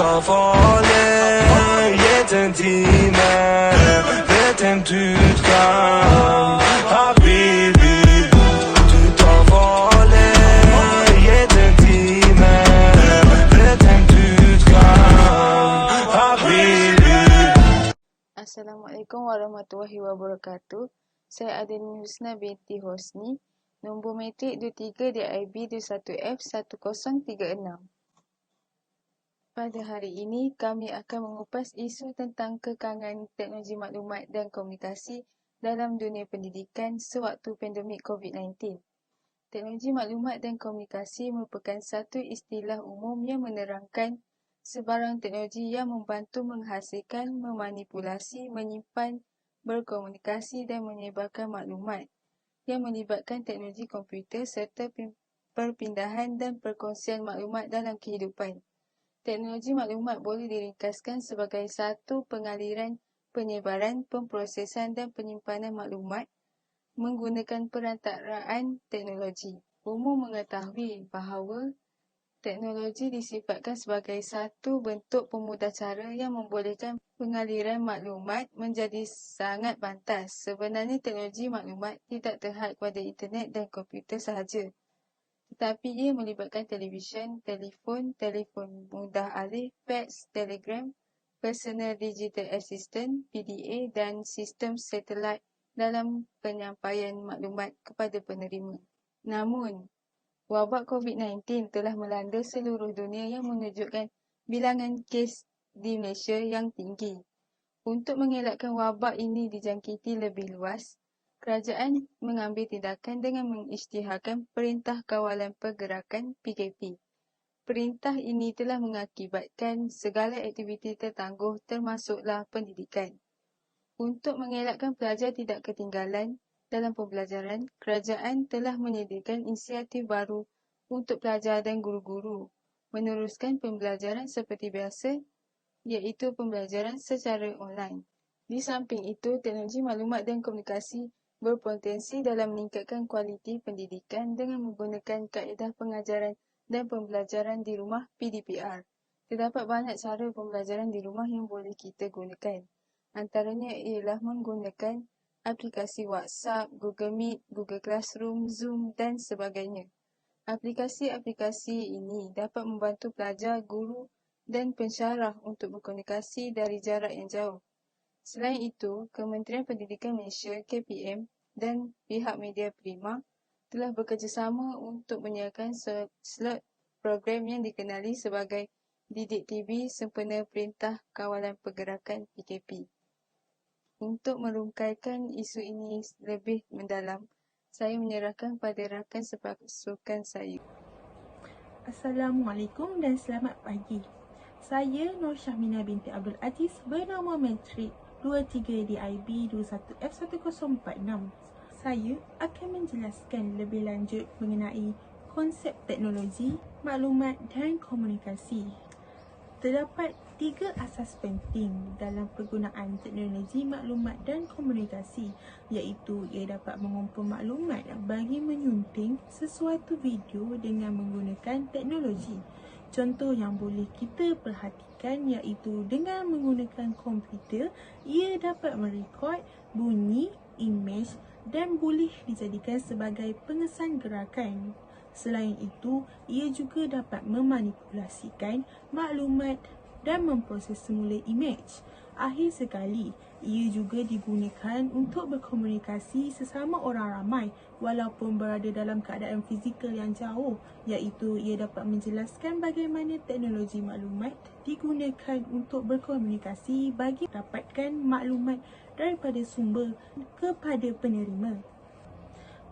tar farlig, gitt en time, vet en tut kan. Habibi, du tar farlig, gitt en time, vet en tut kan. Habibi. Assalamualaikum warahmatullahi wabarakatuh. Saya Adeline Husna binti Hosni, nombor metrik 23 DIB 21F1036. Pada hari ini, kami akan mengupas isu tentang kekangan teknologi maklumat dan komunikasi dalam dunia pendidikan sewaktu pandemik COVID-19. Teknologi maklumat dan komunikasi merupakan satu istilah umum yang menerangkan sebarang teknologi yang membantu menghasilkan, memanipulasi, menyimpan, berkomunikasi dan menyebarkan maklumat yang melibatkan teknologi komputer serta perpindahan dan perkongsian maklumat dalam kehidupan. Teknologi maklumat boleh diringkaskan sebagai satu pengaliran, penyebaran, pemprosesan dan penyimpanan maklumat menggunakan perantaraan teknologi. Umum mengetahui bahawa teknologi disifatkan sebagai satu bentuk pemudah cara yang membolehkan pengaliran maklumat menjadi sangat pantas. Sebenarnya teknologi maklumat tidak terhad kepada internet dan komputer sahaja, tetapi ia melibatkan televisyen, telefon mudah alih, fax, telegram, personal digital assistant, PDA dan sistem satelit dalam penyampaian maklumat kepada penerima. Namun, wabak COVID-19 telah melanda seluruh dunia yang menunjukkan bilangan kes di Malaysia yang tinggi. Untuk mengelakkan wabak ini dijangkiti lebih luas, kerajaan mengambil tindakan dengan mengisytiharkan Perintah Kawalan Pergerakan PKP. Perintah ini telah mengakibatkan segala aktiviti tertangguh termasuklah pendidikan. Untuk mengelakkan pelajar tidak ketinggalan dalam pembelajaran, kerajaan telah menyediakan inisiatif baru untuk pelajar dan guru-guru meneruskan pembelajaran seperti biasa, iaitu pembelajaran secara online. Di samping itu, teknologi maklumat dan komunikasi berpotensi dalam meningkatkan kualiti pendidikan dengan menggunakan kaedah pengajaran dan pembelajaran di rumah PDPR. Terdapat banyak cara pembelajaran di rumah yang boleh kita gunakan. Antaranya ialah menggunakan aplikasi WhatsApp, Google Meet, Google Classroom, Zoom dan sebagainya. Aplikasi-aplikasi ini dapat membantu pelajar, guru dan pensyarah untuk berkomunikasi dari jarak yang jauh. Selain itu, Kementerian Pendidikan Malaysia (KPM) dan pihak media Prima telah bekerjasama untuk menyiarkan slot program yang dikenali sebagai Didik TV sempena Perintah Kawalan Pergerakan PKP. Untuk merungkaikan isu ini lebih mendalam, saya menyerahkan pada rakan sepasukan saya. Assalamualaikum dan selamat pagi. Saya Nur Syahmina binti Abdul Aziz bernombor metrik 23 DIB 21F1046. Saya akan menjelaskan lebih lanjut mengenai konsep teknologi, maklumat dan komunikasi. Terdapat 3 asas penting dalam penggunaan teknologi maklumat dan komunikasi, iaitu ia dapat mengumpul maklumat bagi menyunting sesuatu video dengan menggunakan teknologi. Contoh yang boleh kita perhatikan iaitu dengan menggunakan komputer, ia dapat merekod bunyi, imej dan boleh dijadikan sebagai pengesan gerakan. Selain itu, ia juga dapat memanipulasikan maklumat dan memproses semula imej. Akhir sekali, ia juga digunakan untuk berkomunikasi sesama orang ramai walaupun berada dalam keadaan fizikal yang jauh, iaitu ia dapat menjelaskan bagaimana teknologi maklumat digunakan untuk berkomunikasi bagi dapatkan maklumat daripada sumber kepada penerima.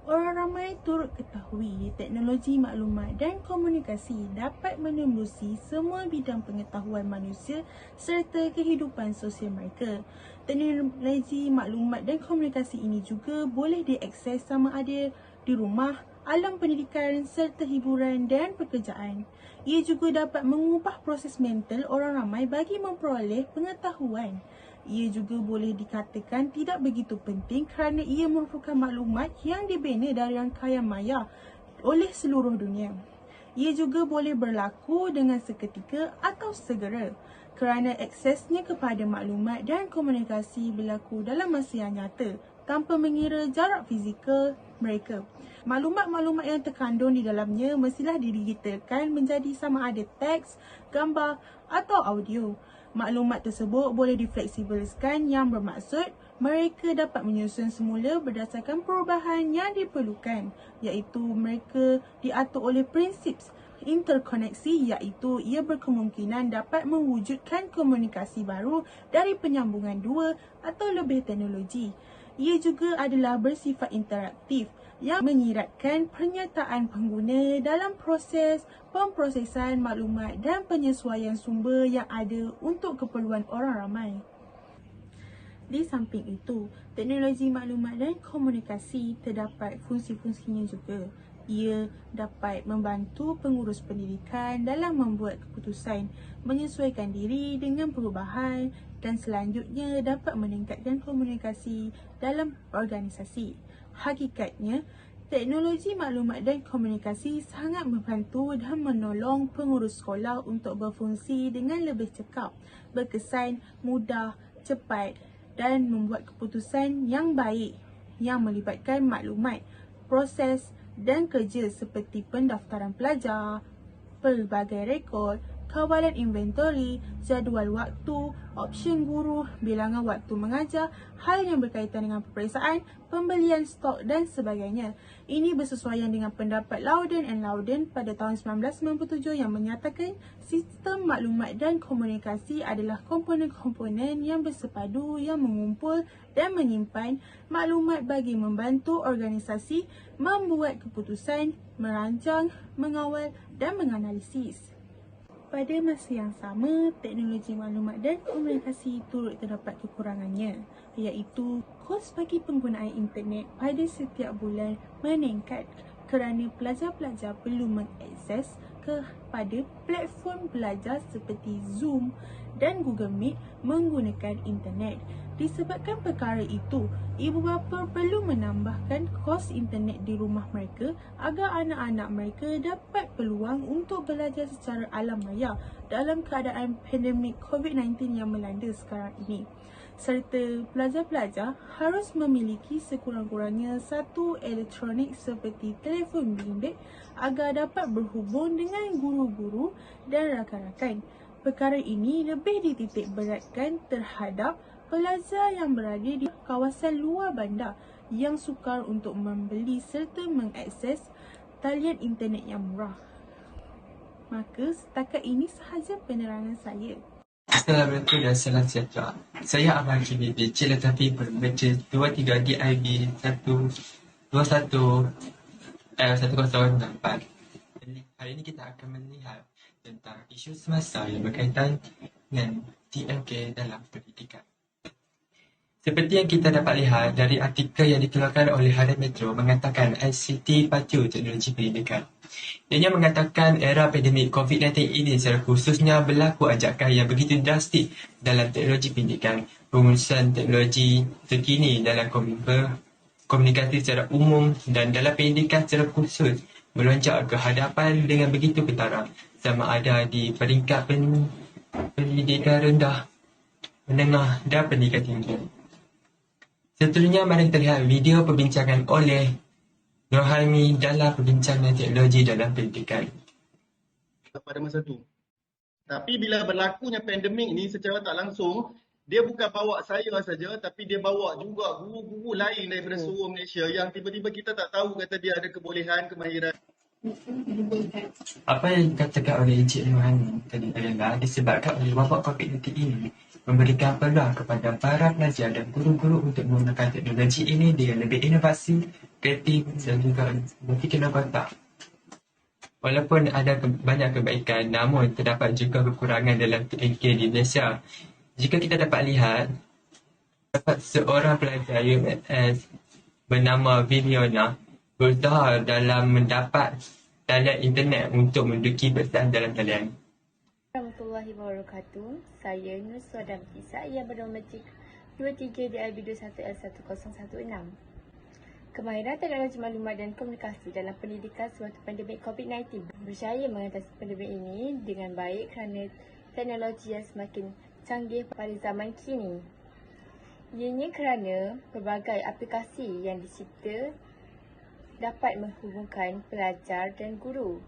Orang ramai turut ketahui teknologi maklumat dan komunikasi dapat menembusi semua bidang pengetahuan manusia serta kehidupan sosial mereka. Teknologi maklumat dan komunikasi ini juga boleh diakses sama ada di rumah, alam pendidikan serta hiburan dan pekerjaan. Ia juga dapat mengubah proses mental orang ramai bagi memperoleh pengetahuan. Ia juga boleh dikatakan tidak begitu penting kerana ia merupakan maklumat yang dibina dari rangkaian maya oleh seluruh dunia. Ia juga boleh berlaku dengan seketika atau segera kerana aksesnya kepada maklumat dan komunikasi berlaku dalam masa yang nyata tanpa mengira jarak fizikal mereka. Maklumat-maklumat yang terkandung di dalamnya mestilah didigitalkan menjadi sama ada teks, gambar atau audio. Maklumat tersebut boleh difleksibelkan yang bermaksud mereka dapat menyusun semula berdasarkan perubahan yang diperlukan, iaitu mereka diatur oleh prinsip interkoneksi, iaitu ia berkemungkinan dapat mewujudkan komunikasi baru dari penyambungan dua atau lebih teknologi. Ia juga adalah bersifat interaktif yang menyiratkan pernyataan pengguna dalam proses pemprosesan maklumat dan penyesuaian sumber yang ada untuk keperluan orang ramai. Di samping itu, teknologi maklumat dan komunikasi terdapat fungsi-fungsinya juga. Ia dapat membantu pengurus pendidikan dalam membuat keputusan, menyesuaikan diri dengan perubahan dan selanjutnya dapat meningkatkan komunikasi dalam organisasi. Hakikatnya, teknologi maklumat dan komunikasi sangat membantu dan menolong pengurus sekolah untuk berfungsi dengan lebih cekap, berkesan, mudah, cepat dan membuat keputusan yang baik yang melibatkan maklumat, proses dan kerja seperti pendaftaran pelajar, pelbagai rekod, kawalan inventory, jadual waktu, option guru, bilangan waktu mengajar, hal yang berkaitan dengan peperiksaan, pembelian stok dan sebagainya. Ini bersesuaian dengan pendapat Loudon and Loudon pada tahun 1997 yang menyatakan sistem maklumat dan komunikasi adalah komponen-komponen yang bersepadu yang mengumpul dan menyimpan maklumat bagi membantu organisasi membuat keputusan, merancang, mengawal dan menganalisis. Pada masa yang sama, teknologi maklumat dan komunikasi turut terdapat kekurangannya, iaitu kos bagi penggunaan internet pada setiap bulan meningkat kerana pelajar-pelajar perlu mengakses kepada platform belajar seperti Zoom dan Google Meet menggunakan internet. Disebabkan perkara itu, ibu bapa perlu menambahkan kos internet di rumah mereka agar anak-anak mereka dapat peluang untuk belajar secara alam maya dalam keadaan pandemik COVID-19 yang melanda sekarang ini. Serta pelajar-pelajar harus memiliki sekurang-kurangnya satu elektronik seperti telefon bimbit agar dapat berhubung dengan guru-guru dan rakan-rakan. Perkara ini lebih dititik beratkan terhadap pelajar yang berada di kawasan luar bandar yang sukar untuk membeli serta mengakses talian internet yang murah. Maka setakat ini sahaja penerangan saya. Assalamualaikum dan salam sejahtera. Saya Abang Kimi Becil tetapi berbaca 23 DIB 121 Hari ini kita akan melihat tentang isu semasa yang berkaitan dengan TMK dalam pendidikan. Seperti yang kita dapat lihat dari artikel yang dikeluarkan oleh Harian Metro mengatakan ICT pacu teknologi pendidikan. Ianya mengatakan era pandemik COVID-19 ini secara khususnya berlaku anjakan yang begitu drastik dalam teknologi pendidikan. Pengurusan teknologi terkini dalam komunikasi secara umum dan dalam pendidikan secara khusus melonjak ke hadapan dengan begitu ketara, sama ada di peringkat pendidikan rendah, menengah dan pendidikan tinggi. Seterusnya mari kita lihat video perbincangan oleh Nurhaimi dalam perbincangan teknologi dalam pendidikan. Pada masa tu. Tapi bila berlakunya pandemik ni secara tak langsung, dia bukan bawa saya saja tapi dia bawa juga guru-guru lain daripada seluruh Malaysia yang tiba-tiba kita tak tahu kata dia ada kebolehan, kemahiran. Apa yang dikatakan oleh Encik Nurhaimi tadi adalah disebabkan oleh wabak COVID-19 ini memberikan peluang kepada para pelajar dan guru-guru untuk menggunakan teknologi ini dengan lebih inovasi, kreatif dan juga berfikir inovatif. Walaupun ada banyak kebaikan, namun terdapat juga kekurangan dalam TMK di Malaysia. Jika kita dapat lihat, dapat seorang pelajar UMS bernama Vimiona berusaha dalam mendapat talian internet untuk menduduki pesan dalam talian. Warahmatullahi wabarakatuh. Saya Nuswa Damti. Saya bernometrik 23 DIB 21L1016. Kemahiran teknologi maklumat dan komunikasi dalam pendidikan sewaktu pandemik COVID-19 berjaya mengatasi pandemik ini dengan baik kerana teknologi yang semakin canggih pada zaman kini. Ianya kerana pelbagai aplikasi yang dicipta dapat menghubungkan pelajar dan guru.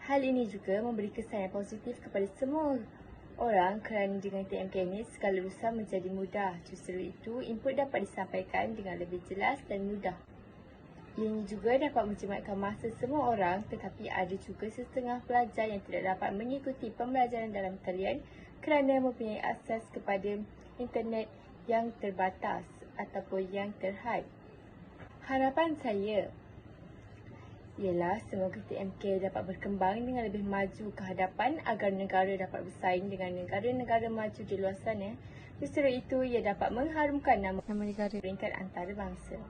Hal ini juga memberi kesan yang positif kepada semua orang kerana dengan TMK ini segala urusan menjadi mudah. Justru itu, input dapat disampaikan dengan lebih jelas dan mudah. Ianya juga dapat menjimatkan masa semua orang, tetapi ada juga setengah pelajar yang tidak dapat mengikuti pembelajaran dalam talian kerana mempunyai akses kepada internet yang terbatas ataupun yang terhad. Harapan saya ialah semoga TMK dapat berkembang dengan lebih maju ke hadapan agar negara dapat bersaing dengan negara-negara maju di luar sana. Justru itu, ia dapat mengharumkan nama negara peringkat antarabangsa.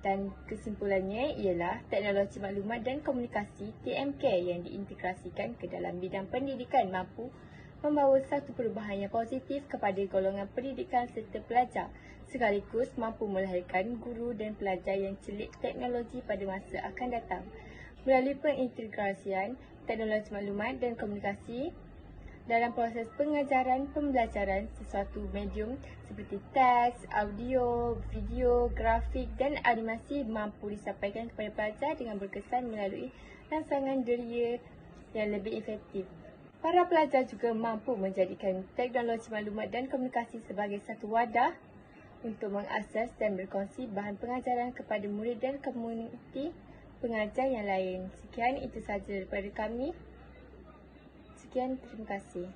Dan kesimpulannya ialah teknologi maklumat dan komunikasi TMK yang diintegrasikan ke dalam bidang pendidikan mampu membawa satu perubahan yang positif kepada golongan pendidikan serta pelajar, sekaligus mampu melahirkan guru dan pelajar yang celik teknologi pada masa akan datang. Melalui pengintegrasian teknologi maklumat dan komunikasi dalam proses pengajaran pembelajaran, sesuatu medium seperti teks, audio, video, grafik dan animasi mampu disampaikan kepada pelajar dengan berkesan melalui rangsangan deria yang lebih efektif. Para pelajar juga mampu menjadikan teknologi maklumat dan komunikasi sebagai satu wadah untuk mengakses dan berkongsi bahan pengajaran kepada murid dan komuniti pengajar yang lain. Sekian, itu sahaja daripada kami. Sekian, terima kasih.